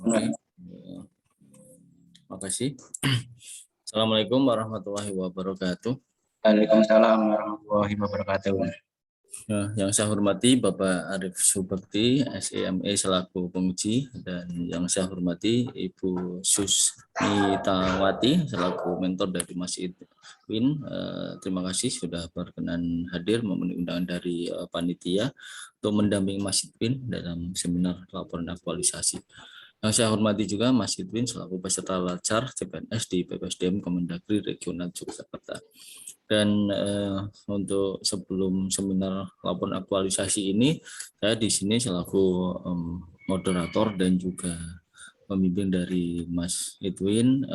Oke, terima kasih. Assalamualaikum warahmatullahi wabarakatuh. Waalaikumsalam warahmatullahi wabarakatuh. Yang saya hormati Bapak Arif Subakti, SEME selaku penguji, dan yang saya hormati Ibu Susmitawati selaku mentor dari Mas Idwin. Terima kasih sudah berkenan hadir memenuhi undangan dari panitia untuk mendampingi Mas Idwin dalam seminar laporan aktualisasi. Yang saya hormati juga Mas Idwin selaku peserta lacar CPNS di BPSDM Kemendagri Regional Yogyakarta. Dan untuk sebelum seminar laporan aktualisasi ini, saya di sini selaku moderator dan juga pembimbing dari Mas Edwin.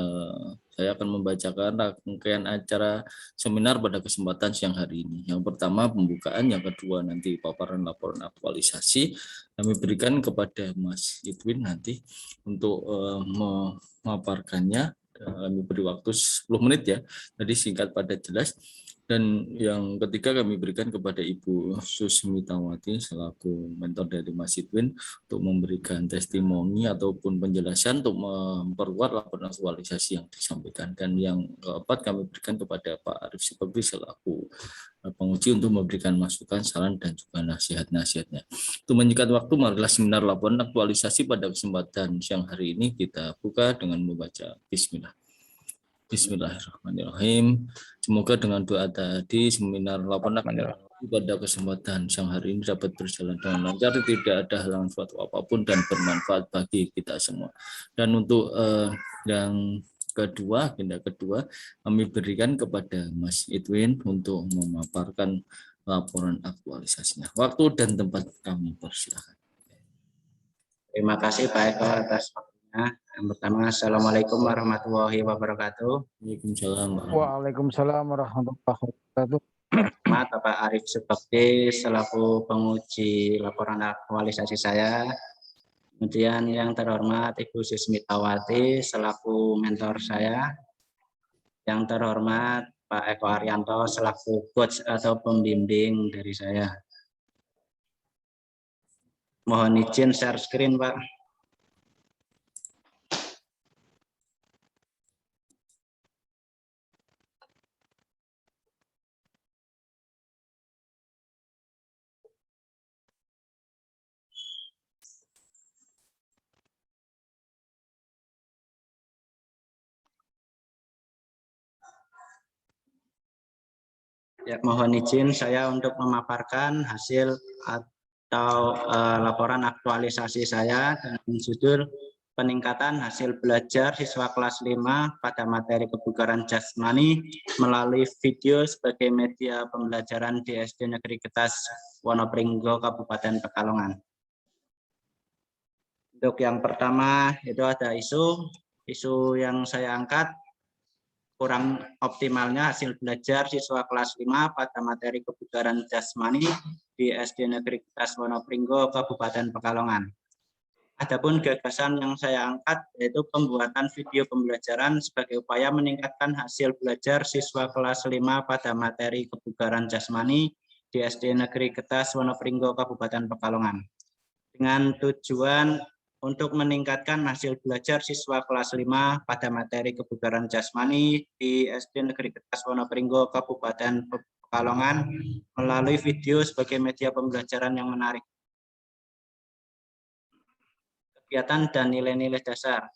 Saya akan membacakan rangkaian acara seminar pada kesempatan siang hari ini. Yang pertama pembukaan, yang kedua nanti paparan laporan aktualisasi kami berikan kepada Mas Edwin nanti untuk memaparkannya. Kami beri waktu 10 menit ya, tadi singkat padat jelas. Dan yang ketiga kami berikan kepada Ibu Susmitawati selaku mentor dari Mas Idwin untuk memberikan testimoni ataupun penjelasan untuk memperkuat laporan aktualisasi yang disampaikan. Dan yang keempat kami berikan kepada Pak Arif Subakti selaku penguji untuk memberikan masukan, saran, dan juga nasihat-nasihatnya. Untuk menyingkat waktu, marilah seminar laporan aktualisasi pada kesempatan siang hari ini kita buka dengan membaca Bismillah. Bismillahirrahmanirrahim. Semoga dengan doa tadi seminar laporan pada kesempatan siang hari ini dapat berjalan dengan lancar, tidak ada halangan suatu apapun dan bermanfaat bagi kita semua. Dan untuk yang kedua, agenda kedua, kami berikan kepada Mas Idwin untuk memaparkan laporan aktualisasinya. Waktu dan tempat kami persilakan. Terima kasih Pak Eko atas waktunya. Yang pertama, Assalamualaikum warahmatullahi wabarakatuh. Waalaikumsalam warahmatullahi wabarakatuh. Pertama, Bapak Arif Subakti selaku penguji laporan aktualisasi saya. Kemudian yang terhormat Ibu Susmitawati selaku mentor saya. Yang terhormat Pak Eko Arianto selaku coach atau pembimbing dari saya. Mohon izin share screen, Pak. Ya, mohon izin saya untuk memaparkan hasil atau laporan aktualisasi saya dengan judul peningkatan hasil belajar siswa kelas 5 pada materi kebugaran jasmani melalui video sebagai media pembelajaran di SD Negeri Getas Wonopringgo Kabupaten Pekalongan. Untuk yang pertama itu ada isu yang saya angkat kurang optimalnya hasil belajar siswa kelas 5 pada materi kebugaran jasmani di SD Negeri Getas Wonopringgo Kabupaten Pekalongan. Adapun gagasan yang saya angkat yaitu pembuatan video pembelajaran sebagai upaya meningkatkan hasil belajar siswa kelas 5 pada materi kebugaran jasmani di SD Negeri Getas Wonopringgo Kabupaten Pekalongan. Dengan tujuan untuk meningkatkan hasil belajar siswa kelas 5 pada materi kebugaran jasmani di SD Negeri Getas Wonopringgo Kabupaten Pekalongan melalui video sebagai media pembelajaran yang menarik. Kegiatan dan nilai-nilai dasar.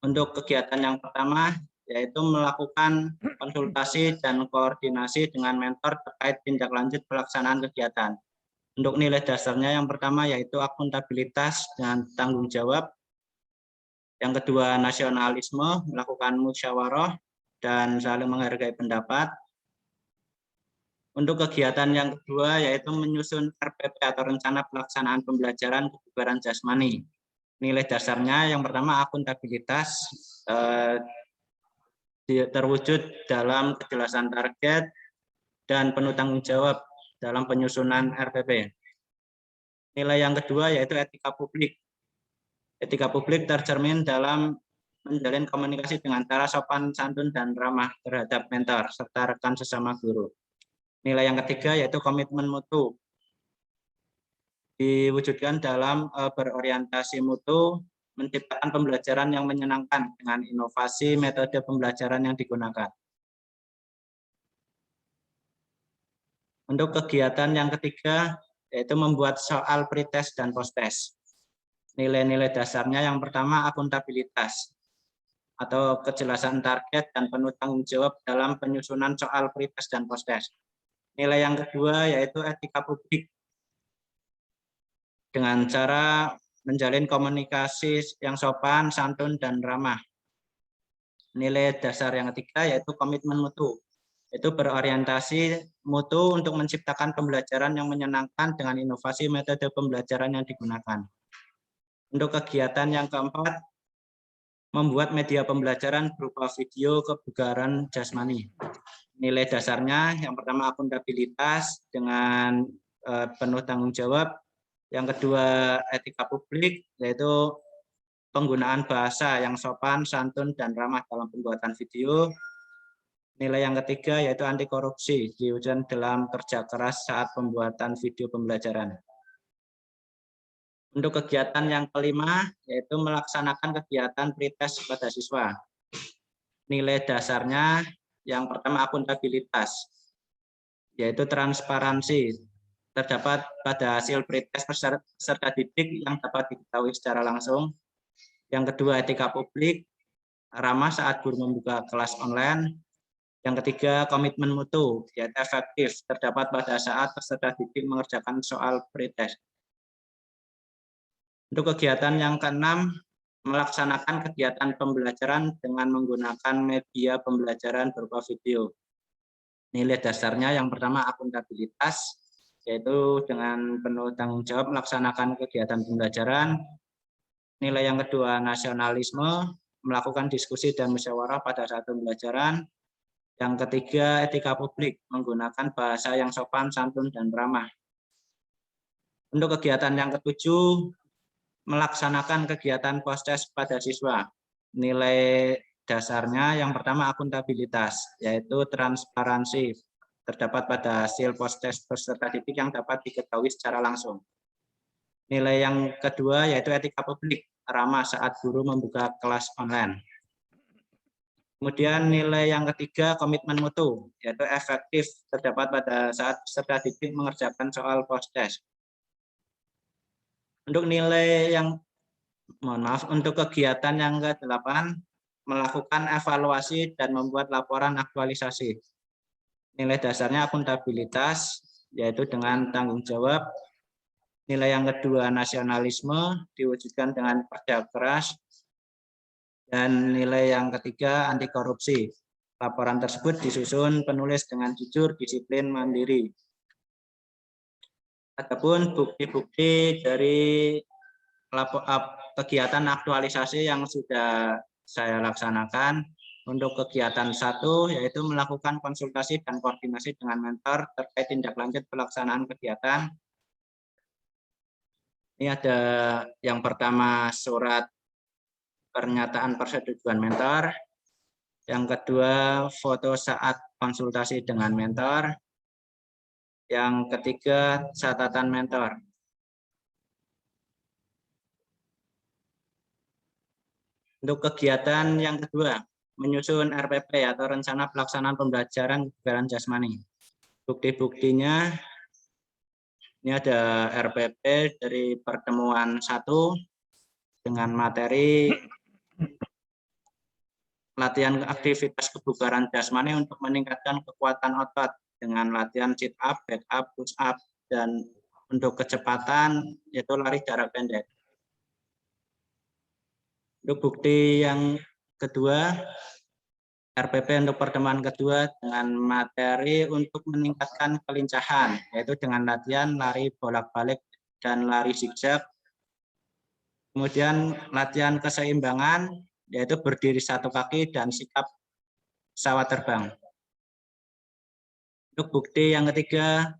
Untuk kegiatan yang pertama yaitu melakukan konsultasi dan koordinasi dengan mentor terkait tindak lanjut pelaksanaan kegiatan. Untuk nilai dasarnya yang pertama yaitu akuntabilitas dan tanggung jawab. Yang kedua nasionalisme, melakukan musyawarah dan saling menghargai pendapat. Untuk kegiatan yang kedua yaitu menyusun RPP atau rencana pelaksanaan pembelajaran kebugaran jasmani. Nilai dasarnya yang pertama akuntabilitas terwujud dalam kejelasan target dan penuh tanggung jawab dalam penyusunan RPP. Nilai yang kedua yaitu etika publik. Etika publik tercermin dalam menjalin komunikasi dengan cara sopan, santun, dan ramah terhadap mentor serta rekan sesama guru. Nilai yang ketiga yaitu komitmen mutu. diwujudkan dalam berorientasi mutu, menciptakan pembelajaran yang menyenangkan dengan inovasi metode pembelajaran yang digunakan. Untuk kegiatan yang ketiga, yaitu membuat soal pretest dan posttest. Nilai-nilai dasarnya yang pertama akuntabilitas atau kejelasan target dan penuh tanggung jawab dalam penyusunan soal pretest dan posttest. Nilai yang kedua yaitu etika publik dengan cara menjalin komunikasi yang sopan, santun, dan ramah. Nilai dasar yang ketiga yaitu komitmen mutu, yaitu berorientasi mutu untuk menciptakan pembelajaran yang menyenangkan dengan inovasi metode pembelajaran yang digunakan. Untuk kegiatan yang keempat, membuat media pembelajaran berupa video kebugaran jasmani. Nilai dasarnya yang pertama akuntabilitas dengan penuh tanggung jawab. Yang kedua etika publik, yaitu penggunaan bahasa yang sopan, santun, dan ramah dalam pembuatan video. Nilai yang ketiga yaitu anti korupsi, diwujudkan dalam kerja keras saat pembuatan video pembelajaran. Untuk kegiatan yang kelima, yaitu melaksanakan kegiatan pretest pada siswa. Nilai dasarnya yang pertama akuntabilitas, yaitu transparansi, terdapat pada hasil pretest peserta didik yang dapat diketahui secara langsung. Yang kedua, etika publik, ramah saat guru membuka kelas online. Yang ketiga, komitmen mutu, yaitu efektif, terdapat pada saat peserta didik mengerjakan soal pretest. Untuk kegiatan yang keenam, melaksanakan kegiatan pembelajaran dengan menggunakan media pembelajaran berupa video. Nilai dasarnya yang pertama akuntabilitas, yaitu dengan penuh tanggung jawab melaksanakan kegiatan pembelajaran. Nilai yang kedua nasionalisme, melakukan diskusi dan musyawarah pada saat pembelajaran. Yang ketiga etika publik, menggunakan bahasa yang sopan, santun, dan ramah. Untuk kegiatan yang ketujuh, melaksanakan kegiatan posttest pada siswa. Nilai dasarnya yang pertama akuntabilitas, yaitu transparansi, terdapat pada hasil posttest peserta didik yang dapat diketahui secara langsung. Nilai yang kedua yaitu etika publik, ramah saat guru membuka kelas online. Kemudian nilai yang ketiga komitmen mutu, yaitu efektif, terdapat pada saat peserta didik mengerjakan soal posttest. Untuk nilai yang, untuk kegiatan yang ke-8, melakukan evaluasi dan membuat laporan aktualisasi. Nilai dasarnya akuntabilitas, yaitu dengan tanggung jawab. Nilai yang kedua nasionalisme, diwujudkan dengan kerja keras. Dan nilai yang ketiga anti korupsi. Laporan tersebut disusun penulis dengan jujur, disiplin, mandiri. Adapun bukti-bukti dari kegiatan aktualisasi yang sudah saya laksanakan, untuk kegiatan 1 yaitu melakukan konsultasi dan koordinasi dengan mentor terkait tindak lanjut pelaksanaan kegiatan. Ini ada yang pertama surat pernyataan persetujuan mentor, yang kedua foto saat konsultasi dengan mentor, yang ketiga catatan mentor. Untuk kegiatan yang kedua, menyusun RPP atau rencana pelaksanaan pembelajaran kebugaran jasmani. Bukti-buktinya ini ada RPP dari pertemuan 1 dengan materi latihan aktivitas kebugaran jasmani untuk meningkatkan kekuatan otot dengan latihan sit up, back up, push up, dan untuk kecepatan yaitu lari jarak pendek. Untuk bukti yang kedua, RPP untuk pertemuan kedua dengan materi untuk meningkatkan kelincahan, yaitu dengan latihan lari bolak-balik dan lari zigzag. Kemudian latihan keseimbangan, yaitu berdiri satu kaki dan sikap pesawat terbang. Untuk bukti yang ketiga,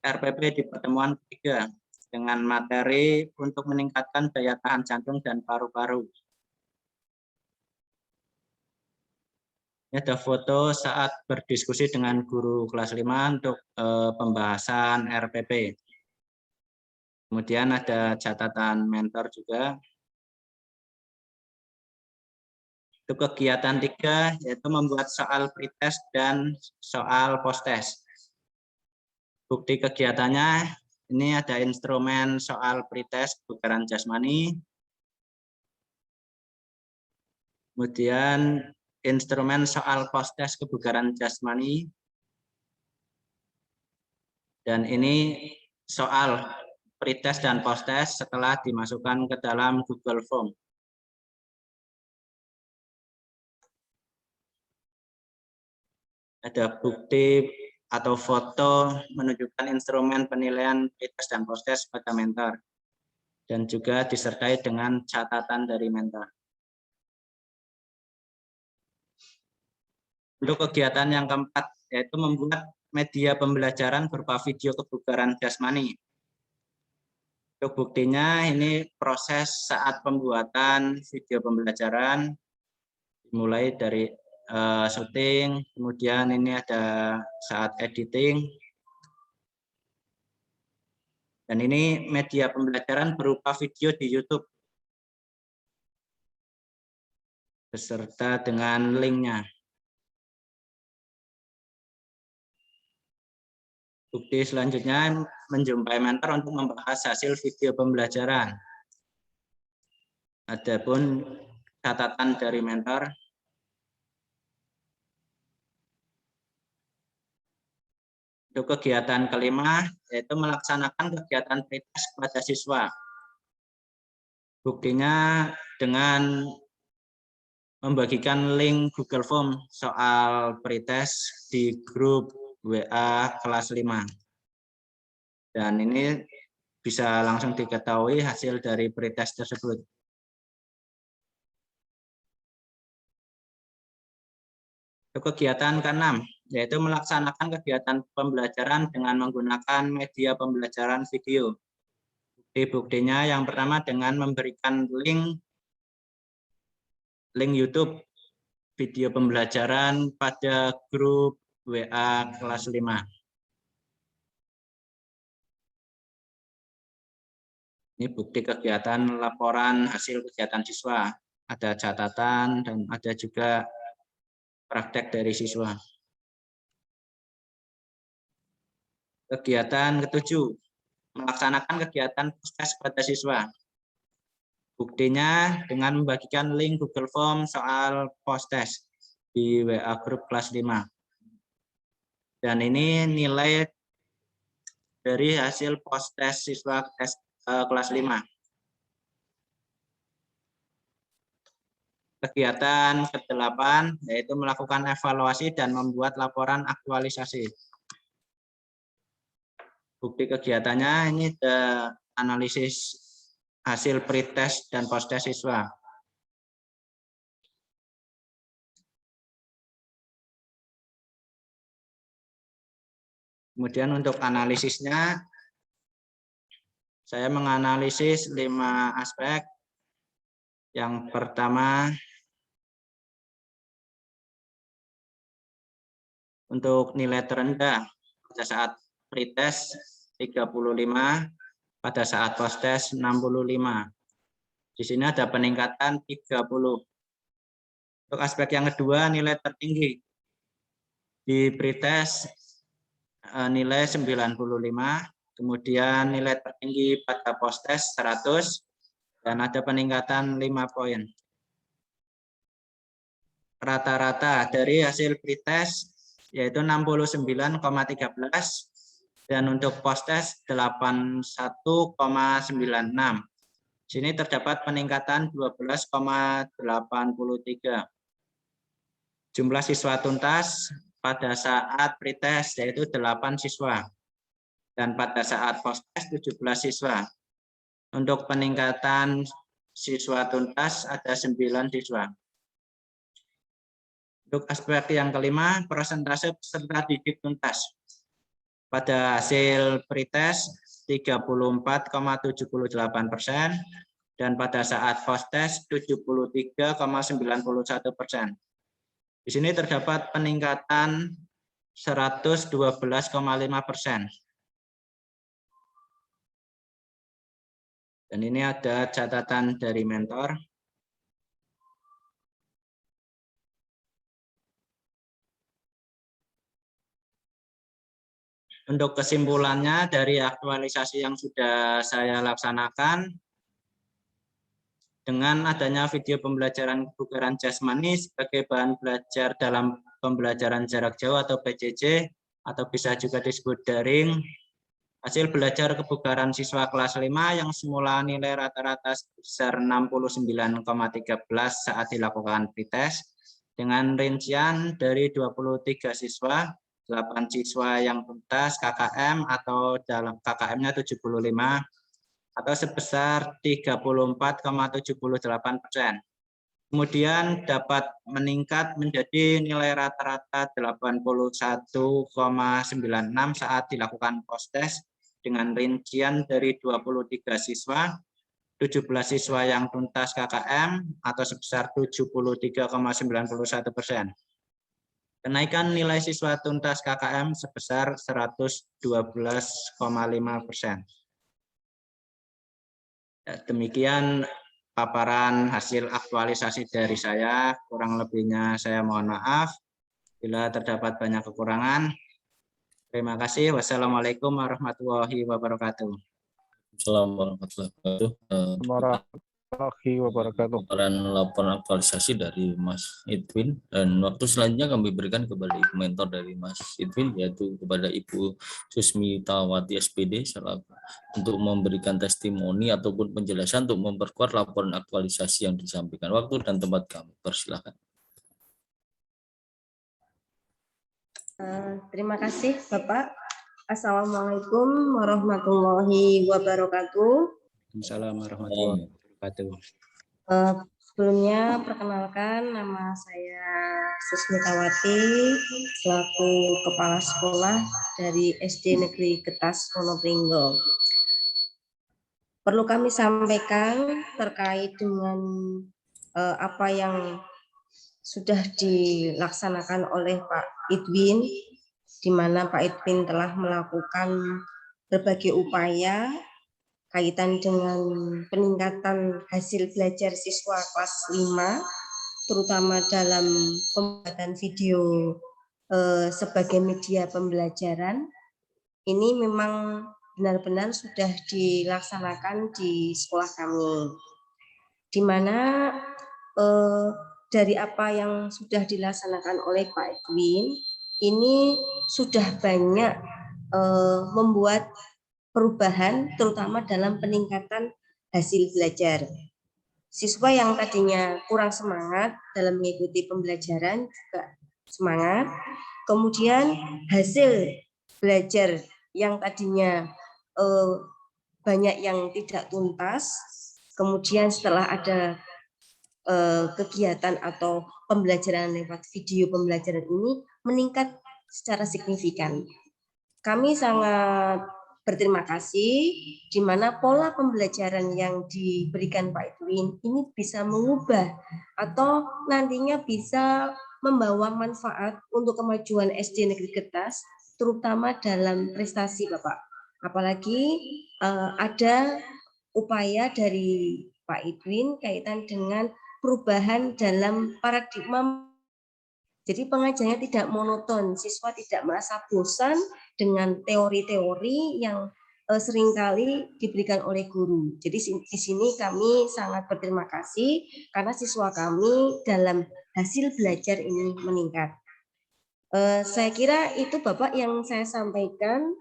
RPP di pertemuan ketiga dengan materi untuk meningkatkan daya tahan jantung dan paru-paru. Ini ada foto saat berdiskusi dengan guru kelas 5 untuk pembahasan RPP. Kemudian ada catatan mentor juga. Untuk kegiatan 3 yaitu membuat soal pretest dan soal post-test. Bukti kegiatannya ini ada instrumen soal pretest kebugaran jasmani. Kemudian instrumen soal post-test kebugaran jasmani. Dan ini soal pretest dan post-test setelah dimasukkan ke dalam Google Form. Ada bukti atau foto menunjukkan instrumen penilaian pretest dan post-test pada mentor. Dan juga disertai dengan catatan dari mentor. Untuk kegiatan yang keempat, yaitu membuat media pembelajaran berupa video kebugaran jasmani. Untuk buktinya, ini proses saat pembuatan video pembelajaran, dimulai dari syuting, kemudian ini ada saat editing, dan ini media pembelajaran berupa video di YouTube, beserta dengan linknya. Bukti selanjutnya menjumpai mentor untuk membahas hasil video pembelajaran. Adapun catatan dari mentor. Untuk kegiatan kelima, yaitu melaksanakan kegiatan pretest kepada siswa. Buktinya dengan membagikan link Google Form soal pretest di grup WA kelas 5. Dan ini bisa langsung diketahui hasil dari pretest tersebut. Untuk kegiatan ke-6, yaitu melaksanakan kegiatan pembelajaran dengan menggunakan media pembelajaran video. Bukti-buktinya yang pertama dengan memberikan link YouTube video pembelajaran pada grup WA kelas 5. Ini bukti kegiatan laporan hasil kegiatan siswa. Ada catatan dan ada juga praktek dari siswa. Kegiatan ke-7, melaksanakan kegiatan post-test pada siswa. Buktinya dengan membagikan link Google Form soal post-test di WA grup kelas 5. Dan ini nilai dari hasil post-test siswa kelas 5. Kegiatan ke-8 yaitu melakukan evaluasi dan membuat laporan aktualisasi. Bukti kegiatannya ini ada analisis hasil pretest dan post-test siswa. Kemudian untuk analisisnya, saya menganalisis 5 aspek. Yang pertama, untuk nilai terendah pada saat pretest 35, pada saat post-test 65. Di sini ada peningkatan 30. Untuk aspek yang kedua, nilai tertinggi. Di pretest nilai 95, kemudian nilai tertinggi pada post-test 100, dan ada peningkatan 5 poin. Rata-rata dari hasil pretest yaitu 69,13, dan untuk post-test 81,96. Sini terdapat peningkatan 12,83. Jumlah siswa tuntas pada saat pretest yaitu 8 siswa. Dan pada saat post-test 17 siswa. Untuk peningkatan siswa tuntas ada 9 siswa. Untuk aspek yang kelima, persentase peserta didik tuntas. Pada hasil pretest 34,78%, dan pada saat post-test 73,91%. Di sini terdapat peningkatan 112,5%. Dan ini ada catatan dari mentor. Untuk kesimpulannya dari aktualisasi yang sudah saya laksanakan, dengan adanya video pembelajaran kebugaran jasmani sebagai bahan belajar dalam pembelajaran jarak jauh atau PJJ, atau bisa juga disebut daring, hasil belajar kebugaran siswa kelas 5 yang semula nilai rata-rata sebesar 69,13 saat dilakukan pretest, dengan rincian dari 23 siswa, 8 siswa yang tuntas KKM atau dalam KKM-nya 75, atau sebesar 34,78%. Kemudian dapat meningkat menjadi nilai rata-rata 81,96 saat dilakukan post-test dengan rincian dari 23 siswa, 17 siswa yang tuntas KKM atau sebesar 73,91%. Kenaikan nilai siswa tuntas KKM sebesar 112,5%. Demikian paparan hasil aktualisasi dari saya. Kurang lebihnya saya mohon maaf. Bila terdapat banyak kekurangan. Terima kasih. Wassalamualaikum warahmatullahi wabarakatuh. Assalamualaikum warahmatullahi wabarakatuh. Paparan laporan aktualisasi dari Mas Idwin, dan waktu selanjutnya kami berikan kepada Ibu mentor dari Mas Idwin, yaitu kepada Ibu Susmitawati SPD untuk memberikan testimoni ataupun penjelasan untuk memperkuat laporan aktualisasi yang disampaikan. Waktu dan tempat kami persilakan. Terima kasih Bapak. Assalamualaikum warahmatullahi wabarakatuh. Assalamualaikum warahmatullahi wabarakatuh. Sebelumnya perkenalkan, nama saya Susmitawati selaku Kepala Sekolah dari SD Negeri Getas Wonopringgo. Perlu kami sampaikan terkait dengan apa yang sudah dilaksanakan oleh Pak Idwin, di mana Pak Idwin telah melakukan berbagai upaya kaitan dengan peningkatan hasil belajar siswa kelas 5, terutama dalam pembuatan video sebagai media pembelajaran. Ini memang benar-benar sudah dilaksanakan di sekolah kami, di mana dari apa yang sudah dilaksanakan oleh Pak Edwin, ini sudah banyak membuat perubahan, terutama dalam peningkatan hasil belajar. Siswa yang tadinya kurang semangat dalam mengikuti pembelajaran juga semangat. Kemudian hasil belajar yang tadinya banyak yang tidak tuntas, kemudian setelah ada kegiatan atau pembelajaran lewat video pembelajaran ini meningkat secara signifikan. Kami sangat berterima kasih di mana pola pembelajaran yang diberikan Pak Edwin ini bisa mengubah atau nantinya bisa membawa manfaat untuk kemajuan SD Negeri Getas, terutama dalam prestasi Bapak. Apalagi ada upaya dari Pak Edwin kaitan dengan perubahan dalam paradigma. Jadi pengajarnya tidak monoton, siswa tidak merasa bosan dengan teori-teori yang seringkali diberikan oleh guru. Jadi di sini kami sangat berterima kasih karena siswa kami dalam hasil belajar ini meningkat. Saya kira itu Bapak yang saya sampaikan.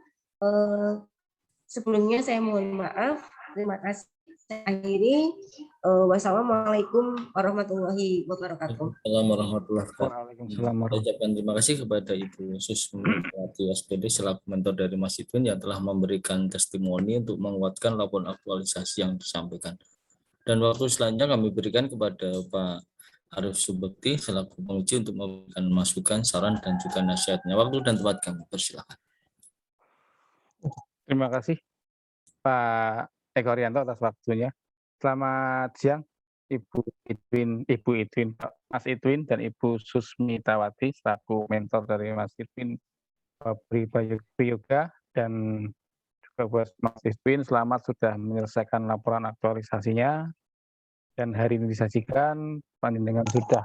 Sebelumnya saya mohon maaf. Terima kasih. Saya akhiri. Wassalamualaikum warahmatullahi wabarakatuh. Assalamualaikum warahmatullahi wabarakatuh. Waalaikumsalam. Saya ucapkan terima kasih kepada Ibu Susmitawati SPD selaku mentor dari Mas Idwin yang telah memberikan testimoni untuk menguatkan laporan aktualisasi yang disampaikan. Dan waktu selanjutnya kami berikan kepada Pak Arif Subekti selaku penguji untuk memberikan masukan, saran, dan juga nasihatnya. Waktu dan tempat kami persilakan. Terima kasih Pak Eko Rianto atas waktunya. Selamat siang Ibu Idwin, Mas Idwin dan Ibu Susmitawati selaku mentor dari Mas Idwin Priyoga dan buat Mas Iswin, selamat sudah menyelesaikan laporan aktualisasinya dan hari ini disajikan, panjenengan sudah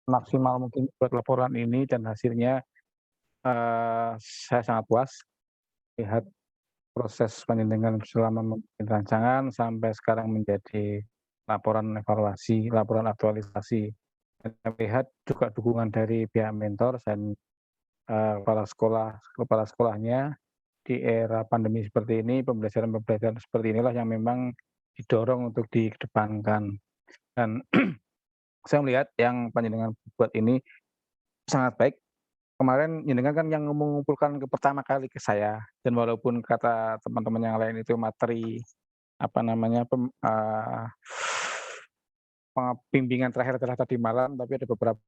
maksimal mungkin buat laporan ini dan hasilnya saya sangat puas lihat proses panjenengan selama membuat rancangan sampai sekarang menjadi laporan evaluasi, laporan aktualisasi. Dan saya melihat juga dukungan dari pihak mentor dan kepala sekolahnya di era pandemi seperti ini, pembelajaran seperti inilah yang memang didorong untuk dikedepankan. Dan saya melihat yang panjenengan buat ini sangat baik. Kemarin jenengan kan yang mengumpulkan pertama kali ke saya, dan walaupun kata teman-teman yang lain itu materi apa namanya bimbingan terakhir adalah tadi malam, tapi ada beberapa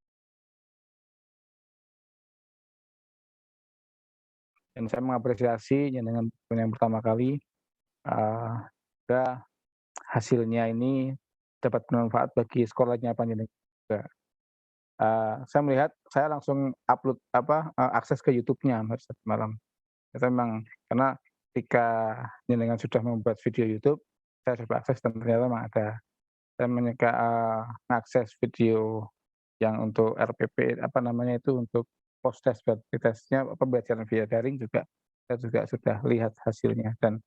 dan saya mengapresiasi jenengan yang pertama kali juga hasilnya ini dapat bermanfaat bagi sekolahnya panjenengan juga. Saya melihat saya langsung upload akses ke YouTube-nya tadi malam. Itu memang karena ketika jenengan sudah membuat video YouTube, saya coba akses dan ternyata memang ada. Saya mengakses video yang untuk RPP untuk post-test pretestnya pembelajaran via daring juga, saya juga sudah lihat hasilnya dan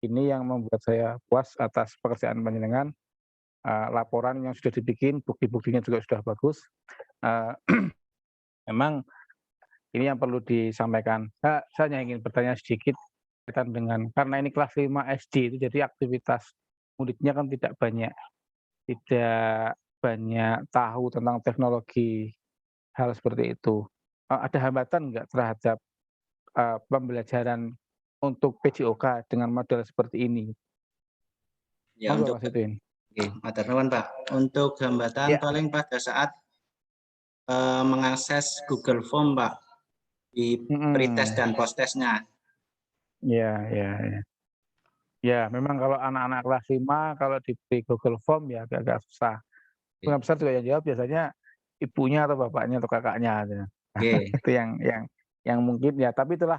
ini yang membuat saya puas atas pekerjaan panjenengan, laporan yang sudah dibikin, bukti-buktinya juga sudah bagus. Memang ini yang perlu disampaikan. Saya hanya ingin bertanya sedikit berkaitan dengan karena ini kelas 5 SD itu jadi aktivitas muridnya kan tidak banyak tahu tentang teknologi, hal seperti itu. Ada hambatan nggak terhadap, pembelajaran untuk PJOK dengan model seperti ini? Ya, Monggo untuk Mas Edwin. matur nuwun, Pak. Untuk hambatan Ya. paling pada saat mengakses Google Form, Pak, di pretest dan post-testnya. Ya. Ya, memang kalau anak-anak kelas 5 kalau diberi Google Form ya agak-agak susah. Kemungkinan besar juga yang jawab biasanya ibunya atau bapaknya atau kakaknya gitu. Oke. Itu yang mungkin ya, tapi itulah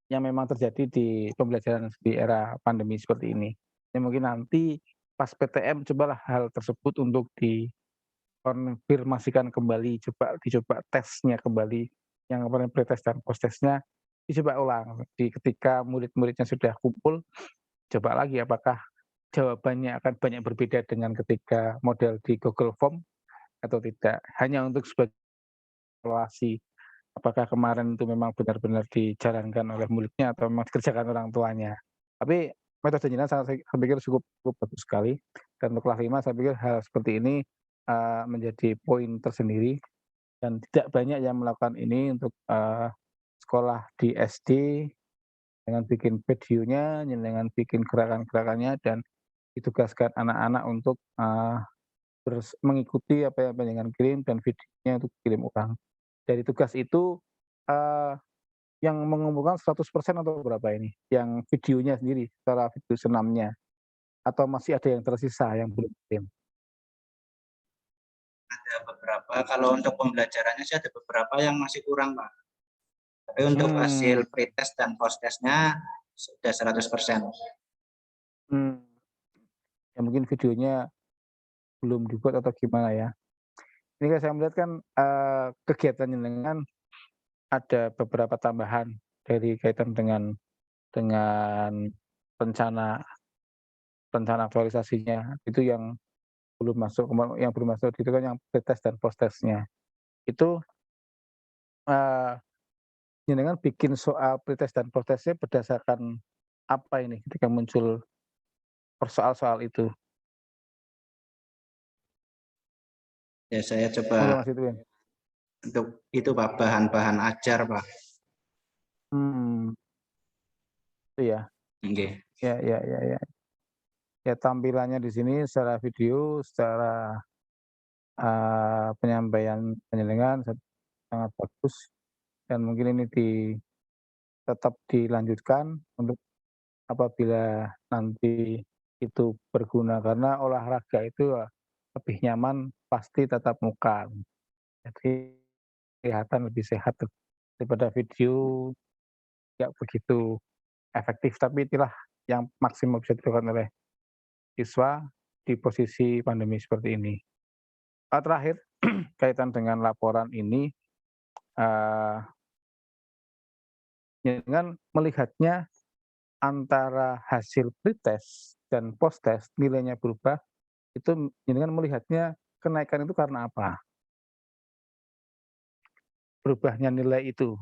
yang memang terjadi di pembelajaran di era pandemi seperti ini. Ya mungkin nanti pas PTM cobalah hal tersebut untuk dikonfirmasikan kembali, dicoba tesnya kembali, yang kemarin pretest dan post-testnya dicoba ulang. Ketika murid-muridnya sudah kumpul, coba lagi apakah jawabannya akan banyak berbeda dengan ketika model di Google Form atau tidak. Hanya untuk sebagai evaluasi, apakah kemarin itu memang benar-benar dijalankan oleh muridnya atau memang dikerjakan orang tuanya. Tapi metode jenengan saya pikir cukup bagus sekali dan untuk kelas 5 saya pikir hal seperti ini, menjadi poin tersendiri dan tidak banyak yang melakukan ini untuk, sekolah di SD dengan bikin videonya, dengan bikin gerakan-gerakannya dan ditugaskan anak-anak untuk, mengikuti apa yang panjenengan kirim dan videonya untuk kirim ulang. Dari tugas itu, eee, yang mengumpulkan 100% atau berapa ini? Yang videonya sendiri, secara video senamnya? Atau masih ada yang tersisa yang belum kirim? Ada beberapa, kalau untuk pembelajarannya sih ada beberapa yang masih kurang, Pak. Tapi untuk hasil pretest dan post-testnya sudah 100%. Ya mungkin videonya belum dibuat atau gimana ya? Ini kan saya melihat kan, kegiatan jenengan ada beberapa tambahan dari kaitan dengan rencana rencana aktualisasinya, itu yang belum masuk itu kan yang pretest dan post-testnya. Itu, eee, jenengan bikin soal pretest dan post-testnya berdasarkan apa ini ketika muncul soal itu? Ya, saya Monggo coba Mas Ridwan. untuk itu, Pak, bahan-bahan ajar, Pak. Itu ya? Oke. Ya. Ya tampilannya di sini secara video, secara, penyampaian panjenengan sangat bagus dan mungkin ini tetap dilanjutkan untuk apabila nanti itu berguna, karena olahraga itu lebih nyaman pasti tatap muka. Jadi kelihatan lebih sehat daripada video nggak begitu efektif, tapi itulah yang maksimal bisa dilakukan oleh siswa di posisi pandemi seperti ini. Terakhir, kaitan dengan laporan ini, dengan melihatnya antara hasil pretest dan post-test nilainya berubah, itu dengan melihatnya kenaikan itu karena apa? Berubahnya nilai itu.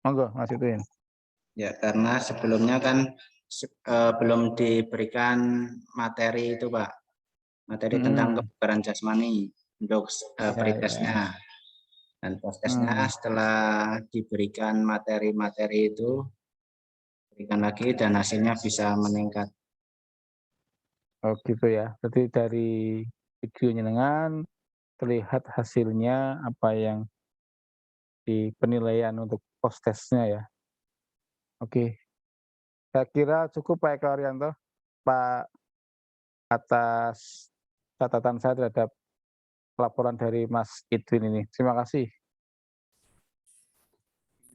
Monggo, Mas Idwin. Ya, karena sebelumnya kan belum diberikan materi itu, Pak. Materi tentang kebugaran jasmani untuk pretestnya. Dan post-testnya setelah diberikan materi-materi itu, berikan lagi dan hasilnya bisa meningkat. Oh gitu ya. Berarti dari videonya dengan terlihat hasilnya apa yang di penilaian untuk post-testnya ya. Oke. Saya kira cukup Pak Eko Arianto, Pak, atas catatan saya terhadap laporan dari Mas Idwin ini. Terima kasih.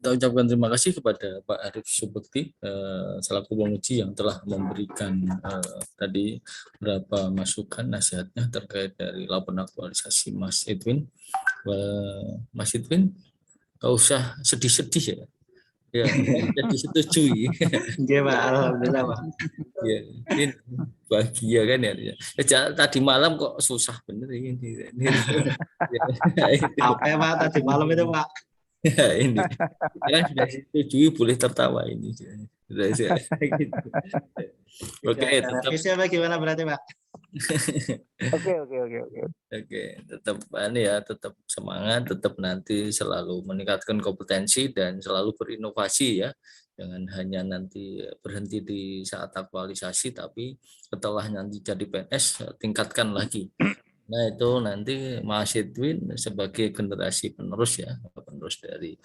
Kita ucapkan terima kasih kepada Pak Arief Subekti selaku penguji yang telah memberikan tadi beberapa masukan nasihatnya terkait dari laporan aktualisasi Mas Idwin. Mas Idwin, nggak usah sedih-sedih ya. Ya, jadi setujui. Oke, Pak. Alhamdulillah, Pak. Ya, ini bahagia kan ya. Tadi malam kok susah bener ini. Apa ya, Pak, tadi malam itu, Pak? Ya, ini kan sudah disetujui, boleh tertawa ini. Sudah gitu. Oke, tetap revisi apa gimana berarti, Pak? Oke. Tetap tetap semangat, tetap nanti selalu meningkatkan kompetensi dan selalu berinovasi ya. Jangan hanya nanti berhenti di saat aktualisasi, tapi setelah nanti jadi PNS tingkatkan lagi. Nah itu nanti Mas Idwin sebagai generasi penerus ya, penerus dari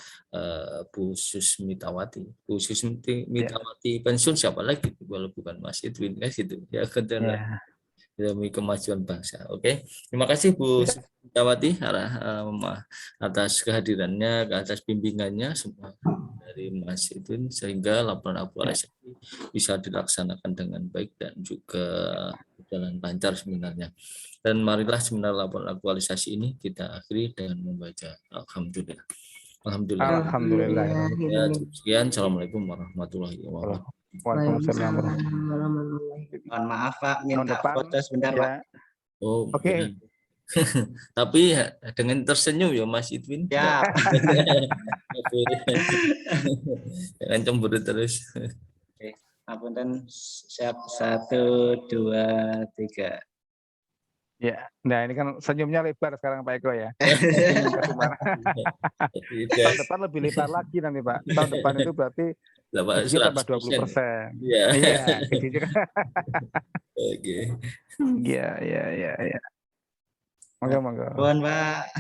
Bu Susmitawati. Bu Susmitawati pensiun siapa lagi kalau bukan Mas Idwin kan gitu ya, demi kemajuan bangsa. Oke, terima kasih Bu Susmitawati atas kehadirannya, atas bimbingannya semua dari Mas Idwin sehingga laporan aktualisasi bisa dilaksanakan dengan baik dan juga berjalan lancar sebenarnya. Dan marilah seminar laporan aktualisasi ini kita akhiri dengan membaca Alhamdulillah. Alhamdulillah. Ya, sekian. Assalamualaikum warahmatullahi wabarakatuh. Waalaikumsalam warahmatullahi wabarakatuh. Mohon maaf, Pak, minta foto sebentar, Pak. Oh, Oke. Tapi dengan tersenyum ya Mas Idwin. Ya. Jangan cemburu terus. Oke, apunten, siap 1, 2, 3. Ya, nah ini kan senyumnya lebar sekarang Pak Eko ya. Tahun depan lebih lebar lagi nanti Pak. Tahun depan itu berarti gajinya tambah 20%. Iya. Iya, gajinya. Oke. Iya. Monggo. Mohon, Pak.